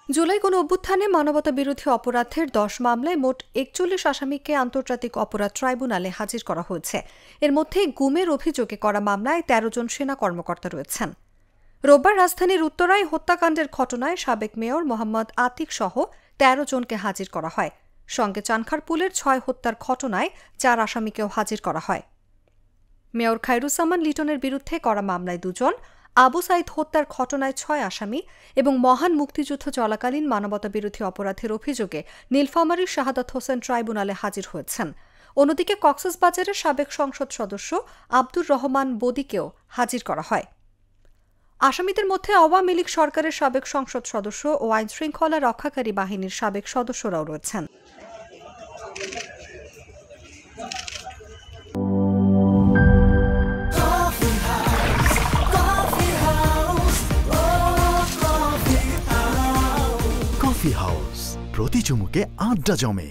জুলাই গণ অভ্যুত্থানে মানবতাবিরোধী অপরাধের ১০ মামলায় মোট ৪১ আসামিকে আন্তর্জাতিক অপরাধ ট্রাইব্যুনালে হাজির করা হয়েছে। এর মধ্যে গুমের অভিযোগে করা মামলায় ১৩ জন সেনা কর্মকর্তা রয়েছেন। রোববার রাজধানীর উত্তরায় হত্যাকাণ্ডের ঘটনায় সাবেক মেয়র মোহাম্মদ আতিক সহ ১৩ জনকে হাজির করা হয়। সঙ্গে চানখারপুলের ৬ হত্যার ঘটনায় ৪ আসামিকেও হাজির করা হয়। মেয়র খায়রুজ্জামান লিটনের বিরুদ্ধে করা মামলায় ২ জন, আবু সাইদ হত্যার ঘটনায় ৬ আসামি এবং মহান মুক্তিযুদ্ধ চলাকালীন মানবতাবিরোধী অপরাধের অভিযোগে নীলফামারীর শাহাদাত হোসেন ট্রাইব্যুনালে হাজির হয়েছেন। অন্যদিকে কক্সবাজারের সাবেক সংসদ সদস্য আব্দুর রহমান বদিকেও হাজির করা হয়। আসামিদের মধ্যে আওয়ামী লীগ সরকারের সাবেক সংসদ সদস্য ও আইনশৃঙ্খলা রক্ষাকারী বাহিনীর সাবেক সদস্যরাও রয়েছেন। কফি হাউস, প্রতি চুমুকে আড্ডা জমে।